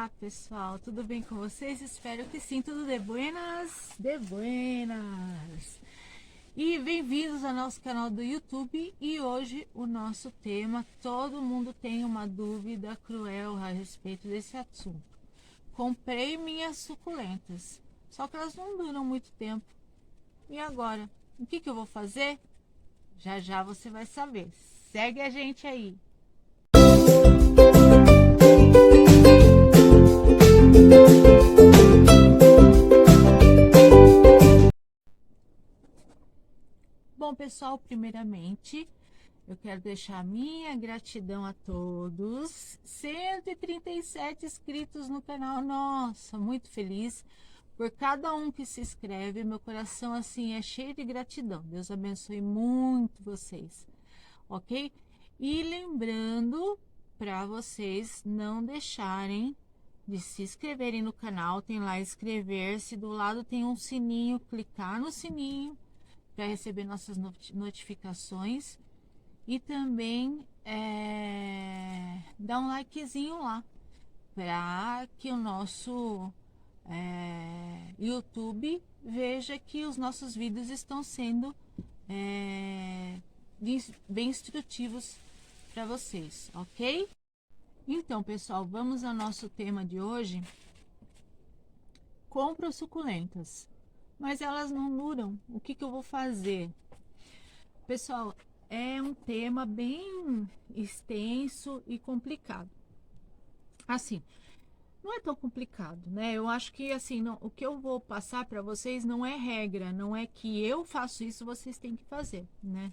Olá pessoal, tudo bem com vocês? Espero que sim, tudo de buenas, de buenas. E bem-vindos ao nosso canal do YouTube. E hoje o nosso tema, todo mundo tem uma dúvida cruel a respeito desse assunto. Comprei minhas suculentas, só que elas não duram muito tempo. E agora? O que eu vou fazer? Já já você vai saber. Segue a gente aí. Bom, pessoal, primeiramente, eu quero deixar minha gratidão a todos. 137 inscritos no canal. Nossa, muito feliz por cada um que se inscreve. Meu coração, assim, é cheio de gratidão. Deus abençoe muito vocês, ok? E lembrando para vocês não deixarem de se inscreverem no canal. Tem lá inscrever-se, do lado tem um sininho, clicar no sininho para receber nossas notificações e também dar um likezinho lá para que o nosso YouTube veja que os nossos vídeos estão sendo bem instrutivos para vocês, ok? Então, pessoal, vamos ao nosso tema de hoje. Compro suculentas, mas elas não duram. O que eu vou fazer? Pessoal, é um tema bem extenso e complicado. Assim, não é tão complicado, né? Eu acho que assim, não, o que eu vou passar para vocês não é regra, não é que eu faço isso, vocês têm que fazer, né?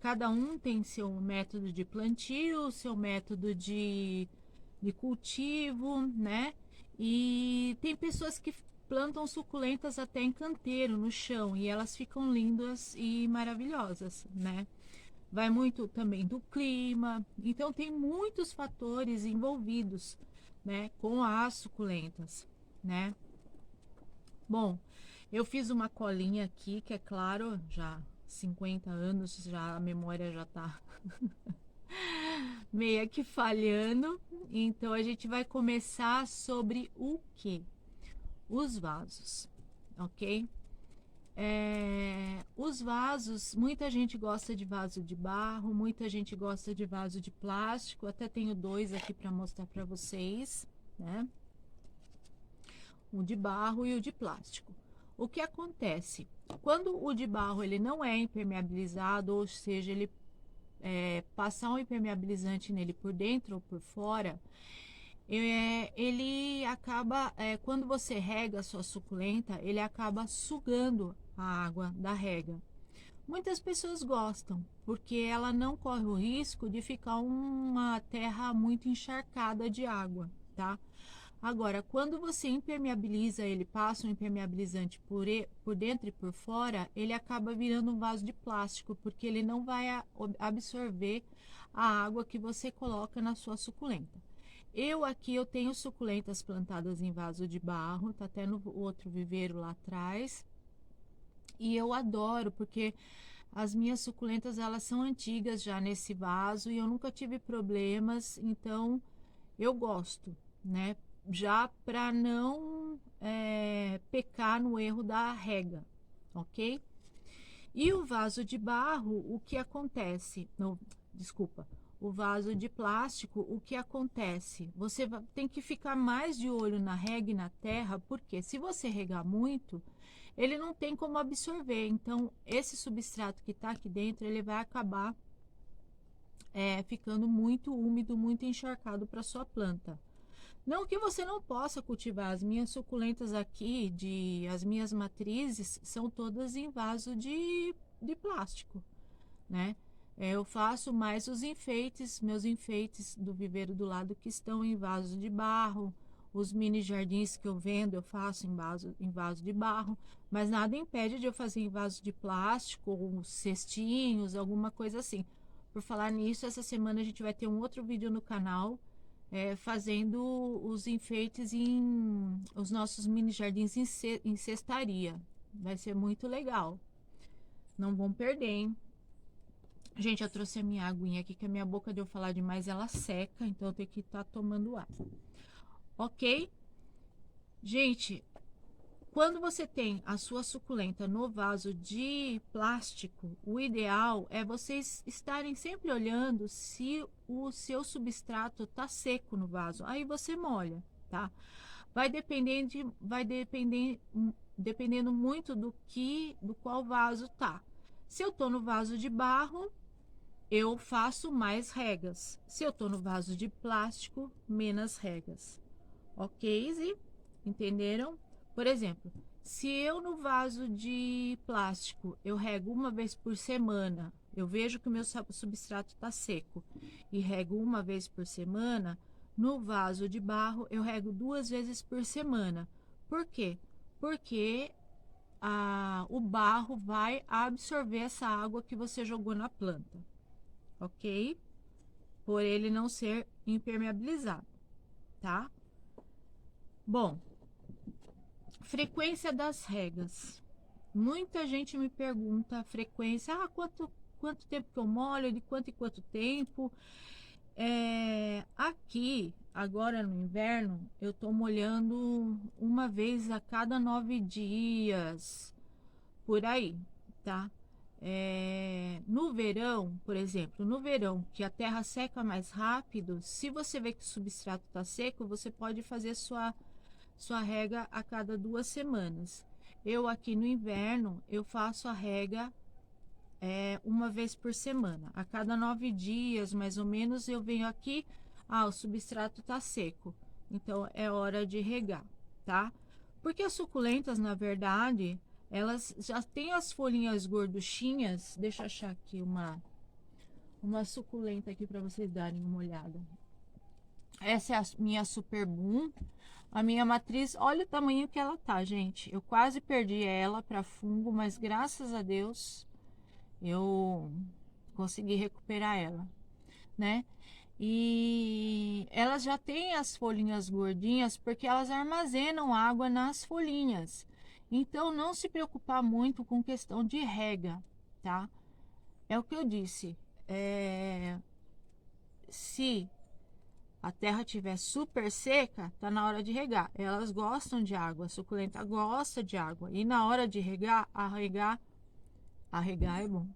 Cada um tem seu método de plantio, seu método de cultivo, né? E tem pessoas que plantam suculentas até em canteiro, no chão, e elas ficam lindas e maravilhosas, né? Vai muito também do clima, então tem muitos fatores envolvidos, né, com as suculentas, né? Bom, eu fiz uma colinha aqui, que é claro, já 50 anos, já a memória já tá meio que falhando. Então a gente vai começar sobre o que? Os vasos, ok? Os vasos, muita gente gosta de vaso de barro, muita gente gosta de vaso de plástico. Até tenho dois aqui para mostrar para vocês, né? O de barro e o de plástico. O que acontece? Quando o de barro ele não é impermeabilizado, ou seja, ele passar um impermeabilizante nele por dentro ou por fora, ele acaba, quando você rega a sua suculenta, ele acaba sugando a água da rega. Muitas pessoas gostam, porque ela não corre o risco de ficar uma terra muito encharcada de água, tá? Agora, quando você impermeabiliza ele, passa um impermeabilizante por dentro e por fora, ele acaba virando um vaso de plástico, porque ele não vai absorver a água que você coloca na sua suculenta. Eu tenho suculentas plantadas em vaso de barro, tá até no outro viveiro lá atrás. E eu adoro, porque as minhas suculentas, elas são antigas já nesse vaso e eu nunca tive problemas, então eu gosto, né? Já para não pecar no erro da rega, ok? E o vaso de barro, o que acontece? Não, desculpa. O vaso de plástico, o que acontece? Você tem que ficar mais de olho na rega e na terra, porque se você regar muito, ele não tem como absorver. Então, esse substrato que está aqui dentro, ele vai acabar ficando muito úmido, muito encharcado para sua planta. Não que você não possa cultivar. As minhas suculentas aqui, as minhas matrizes, são todas em vaso de plástico, né? Eu faço mais os enfeites, meus enfeites do viveiro do lado que estão em vaso de barro. Os mini jardins que eu vendo, eu faço em vaso de barro. Mas nada impede de eu fazer em vaso de plástico, ou cestinhos, alguma coisa assim. Por falar nisso, essa semana a gente vai ter um outro vídeo no canal fazendo os enfeites em os nossos mini jardins em cestaria. Vai ser muito legal. Não vão perder, hein? Gente, eu trouxe a minha aguinha aqui, que a minha boca de eu falar demais, ela seca, então eu tenho que estar tomando ar. ok? Gente, quando você tem a sua suculenta no vaso de plástico, o ideal é vocês estarem sempre olhando se o seu substrato tá seco no vaso. Aí você molha, tá? Dependendo muito do qual vaso tá. Se eu tô no vaso de barro, eu faço mais regas. Se eu tô no vaso de plástico, menos regas. Ok, Zi? Entenderam? Por exemplo, se eu no vaso de plástico eu rego uma vez por semana, eu vejo que o meu substrato está seco e rego uma vez por semana, no vaso de barro eu rego 2 vezes por semana. Por quê? Porque o barro vai absorver essa água que você jogou na planta, ok? Por ele não ser impermeabilizado, tá? Bom, frequência das regas. Muita gente me pergunta a frequência, quanto tempo que eu molho, de quanto em quanto tempo. Aqui, agora no inverno, eu tô molhando uma vez a cada 9 dias, por aí, tá? No verão, por exemplo, no verão, que a terra seca mais rápido, se você vê que o substrato tá seco, você pode fazer sua rega a cada 2 semanas. Eu aqui no inverno, eu faço a rega uma vez por semana. A cada 9 dias, mais ou menos, eu venho aqui, o substrato tá seco, então é hora de regar, tá? Porque as suculentas, na verdade, elas já têm as folhinhas gorduchinhas. Deixa eu achar aqui uma suculenta aqui para vocês darem uma olhada. Essa é a minha Super Boom. A minha matriz, olha o tamanho que ela tá, gente. Eu quase perdi ela para fungo, mas graças a Deus eu consegui recuperar ela, né? E elas já têm as folhinhas gordinhas porque elas armazenam água nas folhinhas. Então não se preocupar muito com questão de rega, tá? É o que eu disse. Se a terra estiver super seca, tá na hora de regar. Elas gostam de água, a suculenta gosta de água. E na hora de regar, regar é bom.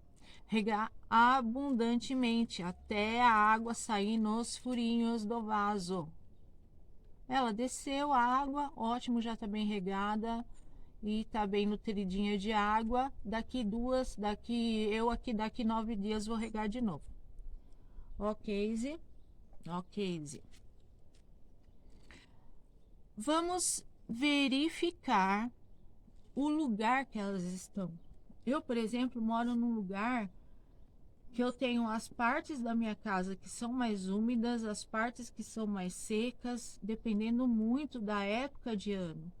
Regar abundantemente até a água sair nos furinhos do vaso. Ela desceu a água, ótimo, já tá bem regada e tá bem nutridinha de água. Daqui 9 dias vou regar de novo. Ok, Zê? Ok, Zê. Vamos verificar o lugar que elas estão. Eu, por exemplo, moro num lugar que eu tenho as partes da minha casa que são mais úmidas, as partes que são mais secas, dependendo muito da época de ano.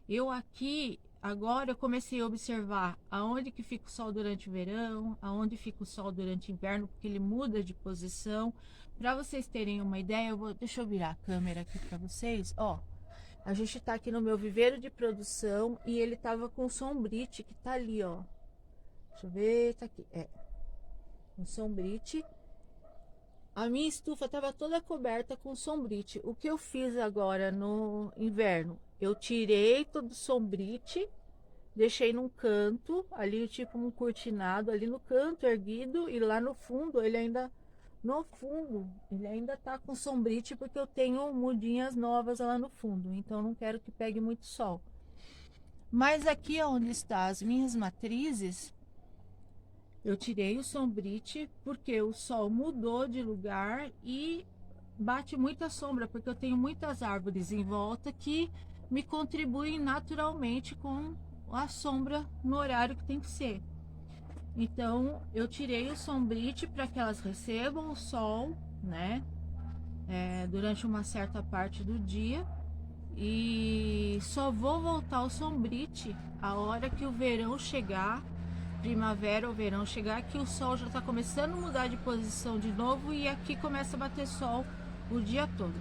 Eu aqui, agora eu comecei a observar aonde que fica o sol durante o verão, aonde fica o sol durante o inverno, porque ele muda de posição. Para vocês terem uma ideia, deixa eu virar a câmera aqui para vocês, ó. A gente tá aqui no meu viveiro de produção e ele tava com sombrite que tá ali, ó. Deixa eu ver, tá aqui, um sombrite. A minha estufa tava toda coberta com sombrite. O que eu fiz agora no inverno? Eu tirei todo o sombrite, deixei num canto, ali tipo um cortinado, ali no canto erguido, e lá no fundo ele ainda tá com sombrite, porque eu tenho mudinhas novas lá no fundo, então não quero que pegue muito sol. Mas aqui onde está as minhas matrizes, eu tirei o sombrite porque o sol mudou de lugar e bate muita sombra, porque eu tenho muitas árvores em volta que me contribuem naturalmente com a sombra no horário que tem que ser. Então eu tirei o sombrite para que elas recebam o sol, né, durante uma certa parte do dia, e só vou voltar o sombrite a hora que o verão chegar, primavera ou verão chegar, que o sol já está começando a mudar de posição de novo e aqui começa a bater sol o dia todo.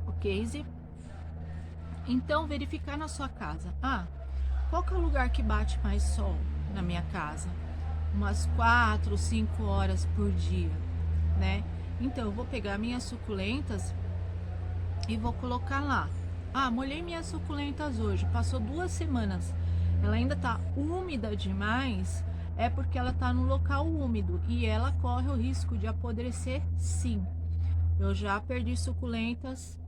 Ok, Zê? Então verificar na sua casa. Qual que é o lugar que bate mais sol na minha casa? Umas 4, 5 horas por dia, né? Então, eu vou pegar minhas suculentas e vou colocar lá. Ah, molhei minhas suculentas hoje, passou 2 semanas. Ela ainda tá úmida demais, é porque ela tá no local úmido e ela corre o risco de apodrecer, sim. Eu já perdi suculentas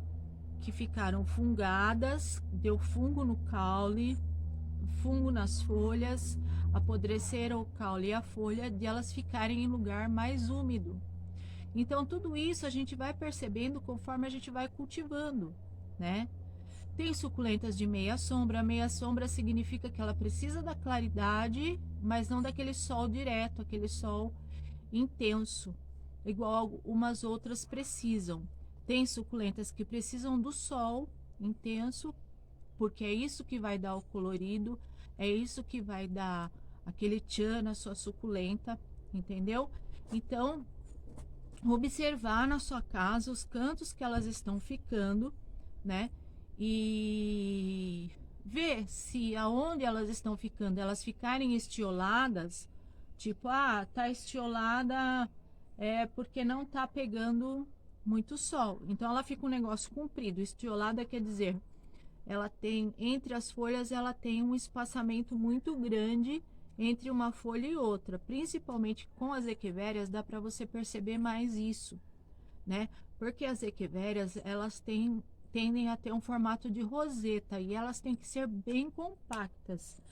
que ficaram fungadas, deu fungo no caule, fungo nas folhas, apodreceram o caule e a folha de elas ficarem em lugar mais úmido. Então, tudo isso a gente vai percebendo conforme a gente vai cultivando, né? Tem suculentas de meia sombra. Meia sombra significa que ela precisa da claridade, mas não daquele sol direto, aquele sol intenso, igual umas outras precisam. Tem suculentas que precisam do sol intenso, porque é isso que vai dar o colorido, é isso que vai dar aquele tchan na sua suculenta, entendeu? Então, observar na sua casa os cantos que elas estão ficando, né? E ver se aonde elas estão ficando, elas ficarem estioladas, tipo, ah, tá estiolada porque não tá pegando muito sol. Então ela fica um negócio comprido. Estiolada quer dizer, ela tem entre as folhas, ela tem um espaçamento muito grande entre uma folha e outra, principalmente com as equivérias dá para você perceber mais isso, né? Porque as equivérias, elas tendem a ter um formato de roseta e elas têm que ser bem compactas.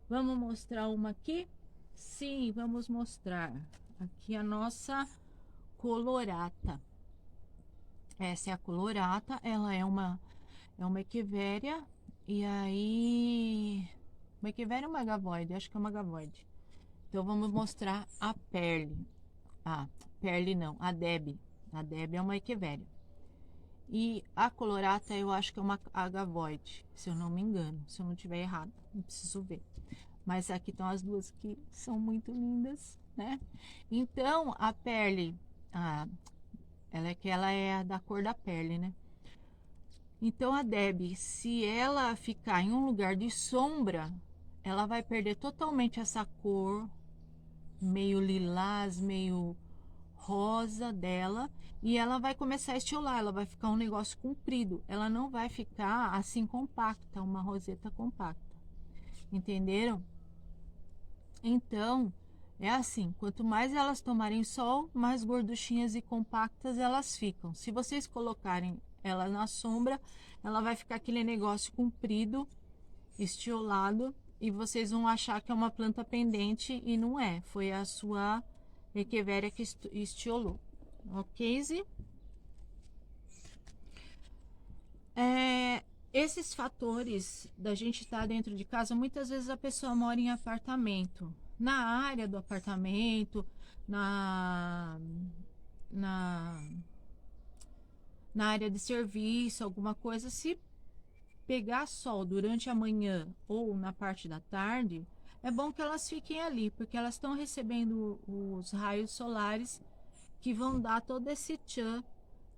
Vamos mostrar uma aqui? Sim, vamos mostrar. Aqui a nossa colorata. Essa é a colorata, ela é uma equivéria e aí uma equivéria ou uma gavoide? Acho que é uma gavoide. Então vamos mostrar a Perle. Ah, Perle não, a Deb. A Deb é uma equivéria. E a colorata eu acho que é uma agavoide, se eu não me engano, se eu não tiver errado, não preciso ver. Mas aqui estão as duas que são muito lindas, né? Então a Perle, ela é da cor da Perle, né? Então a Deb, se ela ficar em um lugar de sombra, ela vai perder totalmente essa cor meio lilás, meio rosa dela, e ela vai começar a estiolar, ela vai ficar um negócio comprido, ela não vai ficar assim compacta, uma roseta compacta, entenderam? Então, é assim, quanto mais elas tomarem sol, mais gorduchinhas e compactas elas ficam. Se vocês colocarem ela na sombra, ela vai ficar aquele negócio comprido, estiolado, e vocês vão achar que é uma planta pendente e não é, foi a sua echeveria que estiolou. Ok, Zi? Esses fatores da gente estar dentro de casa, muitas vezes a pessoa mora em apartamento. Na área do apartamento, na, na, na área de serviço, alguma coisa, se pegar sol durante a manhã ou na parte da tarde, é bom que elas fiquem ali, porque elas estão recebendo os raios solares que vão dar todo esse tchan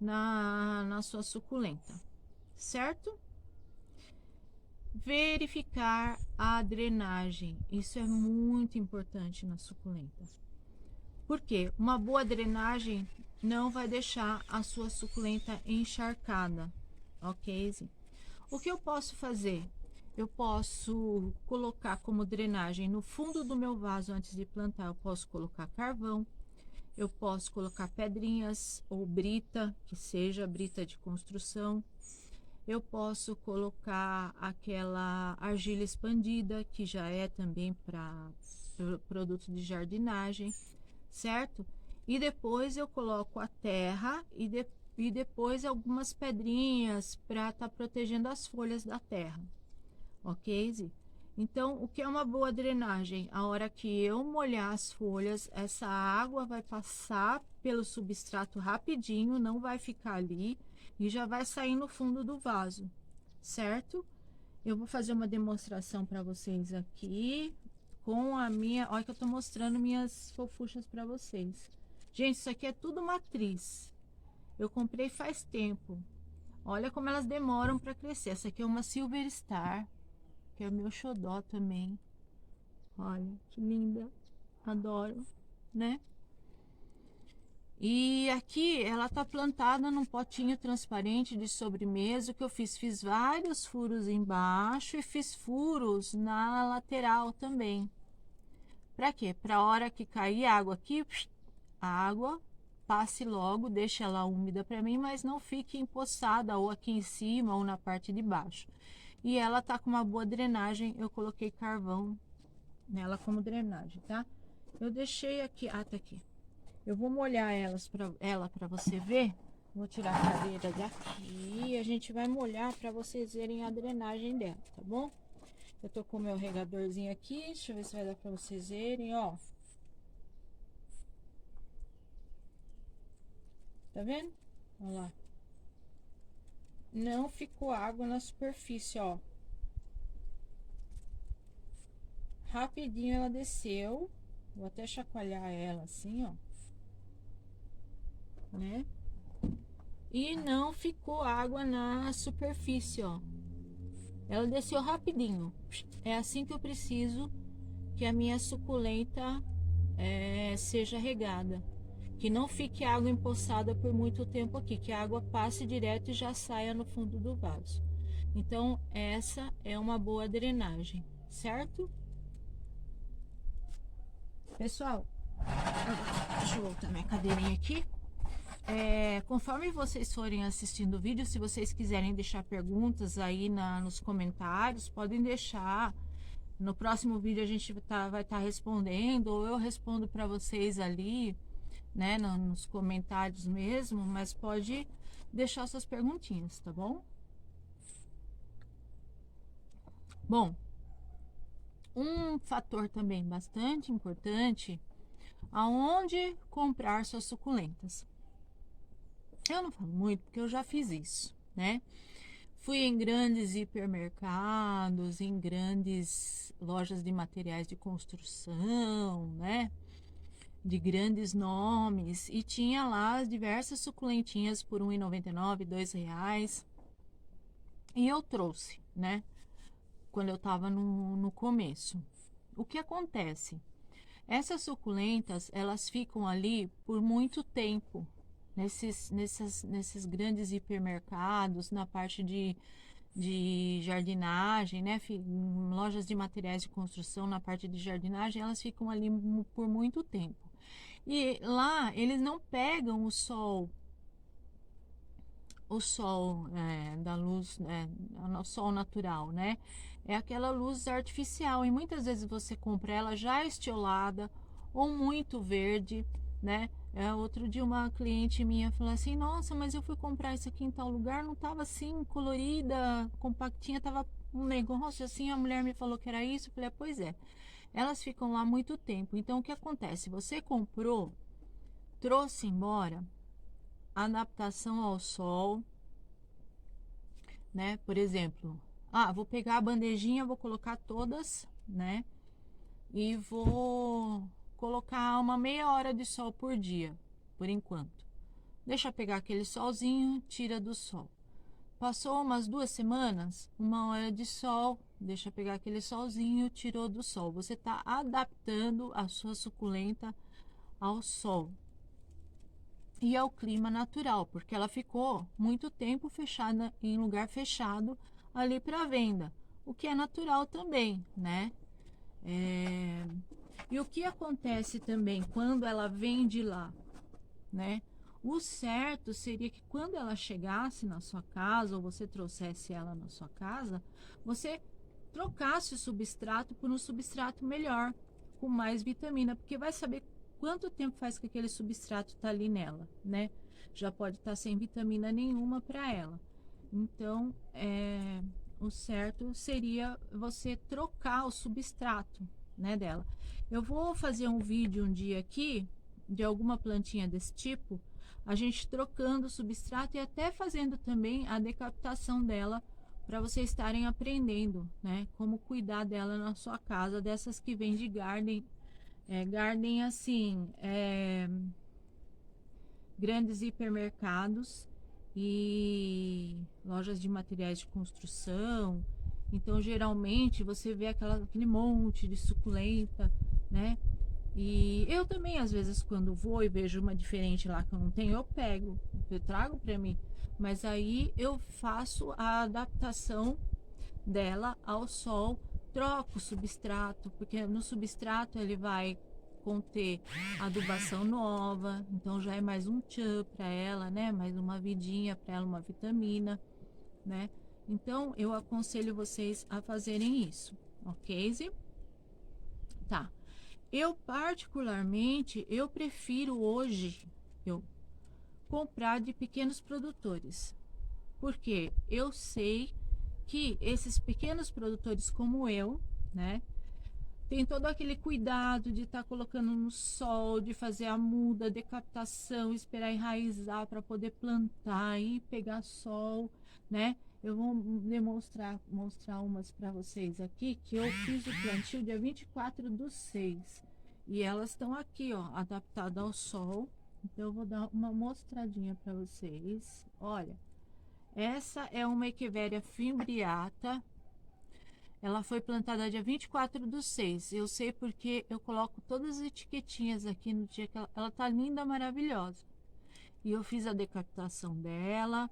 na sua suculenta, certo? Verificar a drenagem, isso é muito importante na suculenta. Porque uma boa drenagem não vai deixar a sua suculenta encharcada, ok? O que eu posso fazer? Eu posso colocar como drenagem no fundo do meu vaso antes de plantar, eu posso colocar carvão, eu posso colocar pedrinhas ou brita, que seja brita de construção. Eu posso colocar aquela argila expandida, que já é também para produto de jardinagem, certo? E depois eu coloco a terra e depois algumas pedrinhas para estar protegendo as folhas da terra, ok, Zi? Então, o que é uma boa drenagem? A hora que eu molhar as folhas, essa água vai passar pelo substrato rapidinho, não vai ficar ali e já vai sair no fundo do vaso, certo? Eu vou fazer uma demonstração para vocês aqui com a minha... Olha que eu tô mostrando minhas fofuchas para vocês. Gente, isso aqui é tudo matriz. Eu comprei faz tempo. Olha como elas demoram para crescer. Essa aqui é uma Silver Star, que é o meu xodó também. Olha, que linda. Adoro, né? E aqui ela tá plantada num potinho transparente de sobremesa. O que eu fiz? Fiz vários furos embaixo e fiz furos na lateral também. Para quê? Para a hora que cair água aqui, a água passe logo, deixe ela úmida para mim, mas não fique empoçada ou aqui em cima ou na parte de baixo. E ela tá com uma boa drenagem, eu coloquei carvão nela como drenagem, tá? Eu deixei aqui, tá aqui. Eu vou molhar ela para você ver. Vou tirar a cadeira daqui e a gente vai molhar para vocês verem a drenagem dela, tá bom? Eu tô com o meu regadorzinho aqui, deixa eu ver se vai dar para vocês verem, ó. Tá vendo? Olha lá. Não ficou água na superfície, ó. Rapidinho ela desceu. Vou até chacoalhar ela assim, ó. Né? E não ficou água na superfície, ó. Ela desceu rapidinho. É assim que eu preciso que a minha suculenta seja regada. Que não fique água empoçada por muito tempo aqui, que a água passe direto e já saia no fundo do vaso. Então, essa é uma boa drenagem, certo? Pessoal, deixa eu voltar minha cadeirinha aqui. Conforme vocês forem assistindo o vídeo, se vocês quiserem deixar perguntas aí nos comentários, podem deixar. No próximo vídeo a gente vai estar respondendo, ou eu respondo para vocês ali, né, nos comentários mesmo, mas pode deixar suas perguntinhas, tá bom? Bom, um fator também bastante importante, aonde comprar suas suculentas. Eu não falo muito porque eu já fiz isso, né? Fui em grandes hipermercados, em grandes lojas de materiais de construção, né? De grandes nomes, e tinha lá as diversas suculentinhas por R$ 1,99, R$ 2. E eu trouxe, né? Quando eu tava no começo. O que acontece? Essas suculentas, elas ficam ali por muito tempo, nesses grandes hipermercados, na parte de jardinagem, né? Lojas de materiais de construção, na parte de jardinagem, elas ficam ali por muito tempo. E lá eles não pegam o sol da luz, o sol natural, né? É aquela luz artificial, e muitas vezes você compra ela já estiolada ou muito verde, né? Outro dia uma cliente minha falou assim: nossa, mas eu fui comprar isso aqui em tal lugar, não tava assim colorida, compactinha, tava um negócio assim. A mulher me falou que era isso. Eu falei: pois é, elas ficam lá muito tempo. Então o que acontece? Você comprou, trouxe embora, adaptação ao sol, né? Por exemplo, vou pegar a bandejinha, vou colocar todas, né? E vou colocar uma meia hora de sol por dia, por enquanto. Deixa pegar aquele solzinho, tira do sol. Passou umas 2 semanas, uma hora de sol, deixa pegar aquele solzinho, tirou do sol. Você está adaptando a sua suculenta ao sol e ao clima natural, porque ela ficou muito tempo fechada em lugar fechado ali para venda, o que é natural também, né? E o que acontece também quando ela vem de lá, né? O certo seria que quando ela chegasse na sua casa, ou você trouxesse ela na sua casa, você trocasse o substrato por um substrato melhor, com mais vitamina, porque vai saber quanto tempo faz que aquele substrato está ali nela, né? Já pode estar sem vitamina nenhuma para ela. Então, o certo seria você trocar o substrato, né, dela. Eu vou fazer um vídeo um dia aqui de alguma plantinha desse tipo, a gente trocando o substrato e até fazendo também a decapitação dela, para vocês estarem aprendendo, né, como cuidar dela na sua casa, dessas que vem de garden, garden assim, grandes hipermercados e lojas de materiais de construção. Então, geralmente, você vê aquele monte de suculenta, né? E eu também, às vezes, quando vou e vejo uma diferente lá que eu não tenho, eu trago para mim. Mas aí eu faço a adaptação dela ao sol, troco o substrato, porque no substrato ele vai conter adubação nova, então já é mais um tchan para ela, né? Mais uma vidinha para ela, uma vitamina, né? Então eu aconselho vocês a fazerem isso, ok? Zê? Tá. Eu particularmente, eu prefiro hoje eu comprar de pequenos produtores, porque eu sei que esses pequenos produtores como eu, né, tem todo aquele cuidado de estar colocando no sol, de fazer a muda, decaptação, esperar enraizar para poder plantar e pegar sol, né? Eu vou mostrar umas para vocês aqui que eu fiz o plantio dia 24/6 e elas estão aqui, ó, adaptadas ao sol. Então eu vou dar uma mostradinha para vocês. Olha, essa é uma Echeveria fimbriata. Ela foi plantada dia 24/6. Eu sei porque eu coloco todas as etiquetinhas aqui no dia que ela tá linda, maravilhosa. E eu fiz a decapitação dela,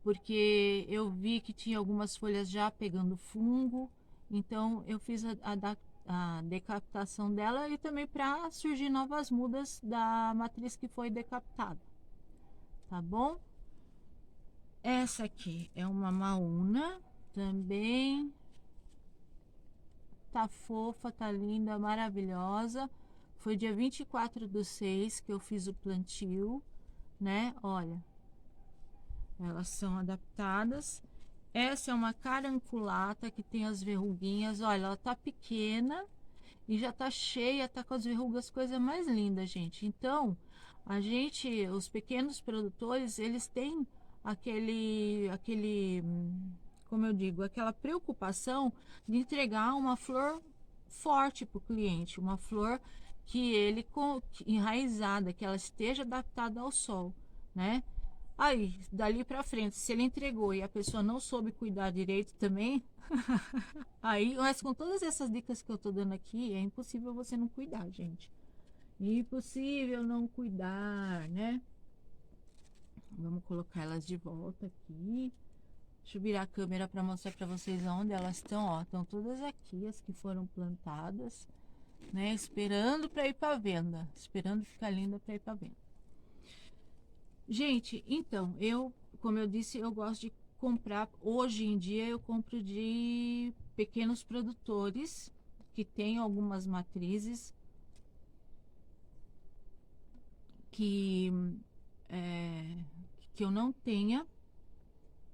porque eu vi que tinha algumas folhas já pegando fungo. Então eu fiz a decapitação dela e também para surgir novas mudas da matriz que foi decapitada. Tá bom? Essa aqui é uma maúna também. Tá fofa, tá linda, maravilhosa. Foi dia 24/6 que eu fiz o plantio, né? Olha, elas são adaptadas. Essa é uma caranculata que tem as verruguinhas. Olha, ela tá pequena e já tá cheia, tá com as verrugas, coisa mais linda, gente. Então, os pequenos produtores, eles têm como eu digo, aquela preocupação de entregar uma flor forte para o cliente, uma flor enraizada, que ela esteja adaptada ao sol, né? Aí, dali para frente, se ele entregou e a pessoa não soube cuidar direito também, aí, mas com todas essas dicas que eu tô dando aqui, é impossível você não cuidar, gente. Impossível não cuidar, né? Vamos colocar elas de volta aqui. Deixa eu virar a câmera para mostrar para vocês onde elas estão, ó. Estão todas aqui, as que foram plantadas, né? Esperando para ir para venda, esperando ficar linda para ir para venda. Gente, então, como eu disse, eu gosto de comprar, hoje em dia eu compro de pequenos produtores que tem algumas matrizes que que eu não tenha.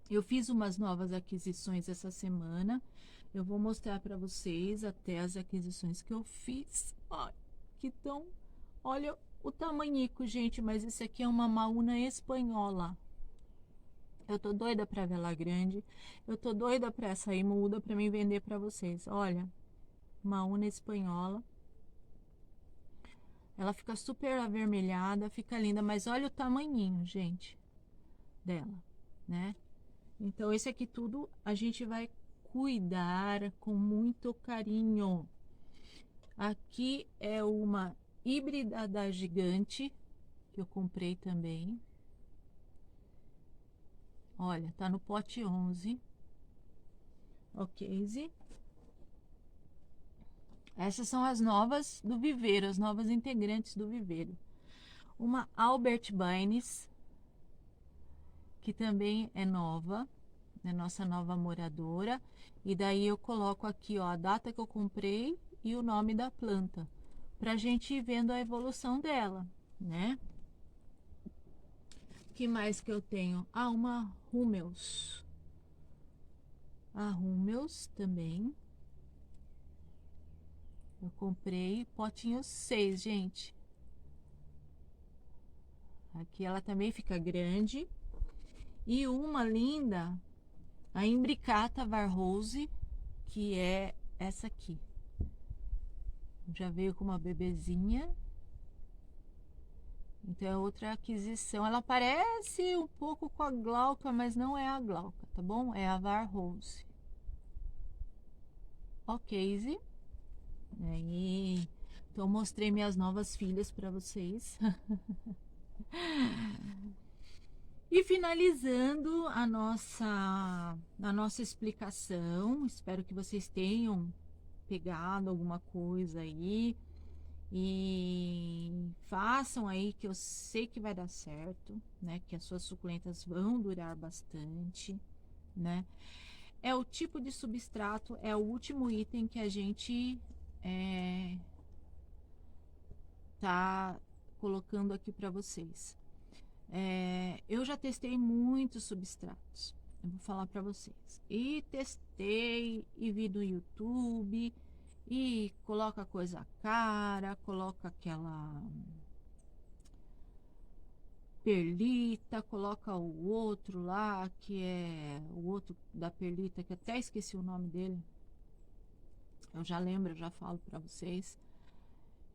Eu fiz umas novas aquisições essa semana. Eu vou mostrar para vocês até as aquisições que eu fiz. Ai, que tão... Olha o tamanhico, gente, mas esse aqui é uma maúna espanhola. Eu tô doida para vela grande. Eu tô doida para sair muda para mim vender para vocês. Olha, maúna espanhola. Ela fica super avermelhada, fica linda, mas olha o tamanhinho, gente, dela, né? Então, esse aqui tudo a gente vai cuidar com muito carinho. Aqui é uma híbrida da Gigante, que eu comprei também. Olha, tá no pote 11. Ok, Zê? Essas são as novas do viveiro, as novas integrantes do viveiro. Uma Albert Baines, que também é nova, é nossa nova moradora. E daí eu coloco aqui, ó, a data que eu comprei e o nome da planta, pra gente ir vendo a evolução dela, né? Que mais que eu tenho? Ah, uma Rumeus. A Rumeus também. Eu comprei potinho 6, gente. Aqui ela também fica grande. E uma linda, a Imbricata Varrose, que é essa aqui. Já veio com uma bebezinha. Então é outra aquisição. Ela parece um pouco com a Glauca, mas não é a Glauca, tá bom? É a Varrose. Ok, Zê. Aí, Então, mostrei minhas novas filhas para vocês. E finalizando a nossa explicação, espero que vocês tenham pegado alguma coisa aí e façam aí, que eu sei que vai dar certo, né? Que as suas suculentas vão durar bastante, né? É o tipo de substrato, é o último item que a gente tá colocando aqui para vocês. Eu já testei muitos substratos, eu vou falar para vocês. E testei e vi do YouTube e coloca coisa cara, coloca aquela perlita, coloca o outro lá, que é o outro da perlita, que até esqueci o nome dele. Eu já lembro, eu já falo para vocês.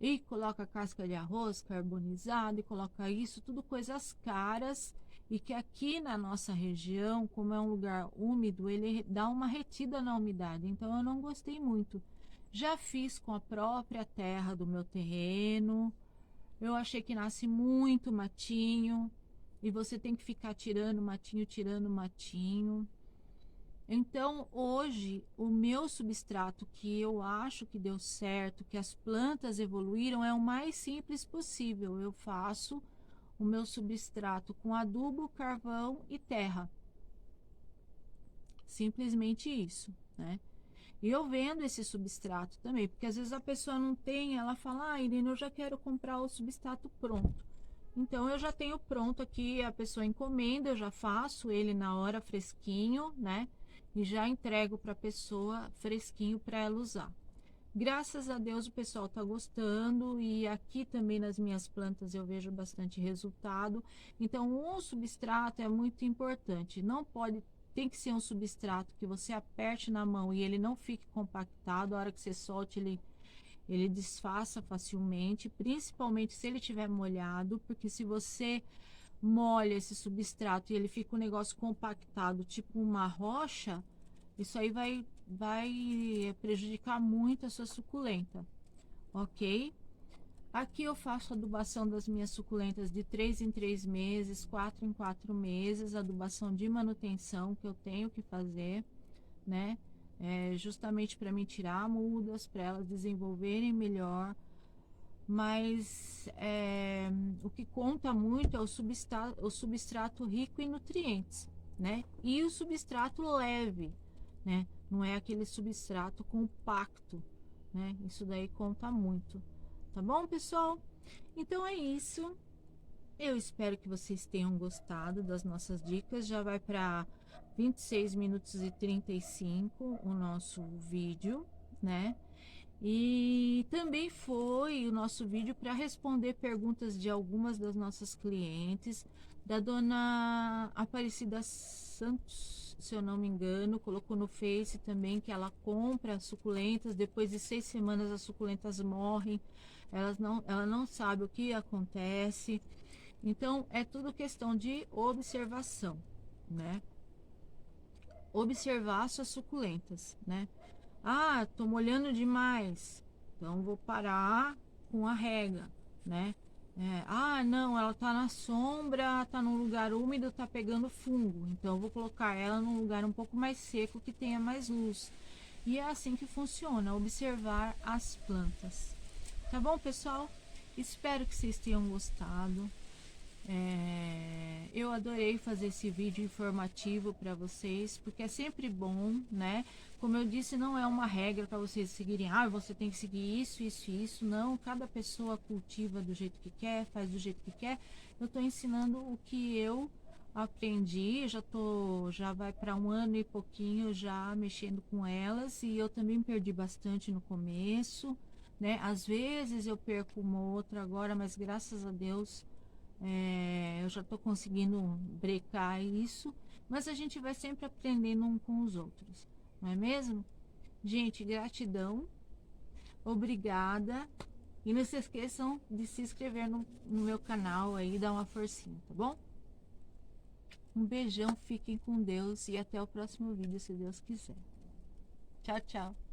E coloca casca de arroz carbonizado, e coloca isso, tudo coisas caras, e que aqui na nossa região, como é um lugar úmido, ele dá uma retida na umidade, então eu não gostei muito. Já fiz com a própria terra do meu terreno, eu achei que nasce muito matinho, e você tem que ficar tirando matinho. Então, hoje, o meu substrato que eu acho que deu certo, que as plantas evoluíram, é o mais simples possível. Eu faço o meu substrato com adubo, carvão e terra. Simplesmente isso, né? E eu vendo esse substrato também, porque às vezes a pessoa não tem, ela fala, ah, Irene, eu já quero comprar o substrato pronto. Então, eu já tenho pronto aqui, a pessoa encomenda, eu já faço ele na hora fresquinho, né? E já entrego para a pessoa fresquinho para ela usar. Graças a Deus o pessoal tá gostando, e aqui também nas minhas plantas eu vejo bastante resultado. Então, um substrato é muito importante. Não pode, tem que ser um substrato que você aperte na mão e ele não fique compactado. A hora que você solte, ele desfaça facilmente, principalmente se ele estiver molhado, porque se você molha esse substrato e ele fica um negócio compactado, tipo uma rocha, isso aí vai prejudicar muito a sua suculenta, ok? Aqui eu faço adubação das minhas suculentas de 3 em 3 meses, 4 em 4 meses, adubação de manutenção que eu tenho que fazer, né? Justamente para me tirar mudas, para elas desenvolverem melhor. Mas o que conta muito é o substrato rico em nutrientes, né? E o substrato leve, né? Não é aquele substrato compacto, né? Isso daí conta muito, tá bom, pessoal? Então é isso. Eu espero que vocês tenham gostado das nossas dicas. Já vai para 26 minutos e 35 o nosso vídeo, né? E também foi o nosso vídeo para responder perguntas de algumas das nossas clientes, da dona Aparecida Santos, se eu não me engano, colocou no Face também que ela compra suculentas, depois de 6 semanas as suculentas morrem, ela não sabe o que acontece. Então, é tudo questão de observação, né? Observar suas suculentas, né? Ah, tô molhando demais, então vou parar com a rega, né? Não, ela tá na sombra, tá num lugar úmido, tá pegando fungo, então eu vou colocar ela num lugar um pouco mais seco que tenha mais luz. E é assim que funciona, observar as plantas. Tá bom, pessoal? Espero que vocês tenham gostado. Eu adorei fazer esse vídeo informativo para vocês, porque é sempre bom, né? Como eu disse, não é uma regra para vocês seguirem, você tem que seguir isso, isso e isso. Não, cada pessoa cultiva do jeito que quer, faz do jeito que quer. Eu estou ensinando o que eu aprendi, já vai para 1 ano e pouquinho já mexendo com elas, e eu também perdi bastante no começo, né? Às vezes eu perco uma ou outra agora, mas graças a Deus eu já estou conseguindo brecar isso, mas a gente vai sempre aprendendo um com os outros, não é mesmo? Gente, gratidão, obrigada, e não se esqueçam de se inscrever no meu canal aí, dar uma forcinha, tá bom? Um beijão, fiquem com Deus e até o próximo vídeo, se Deus quiser. Tchau, tchau.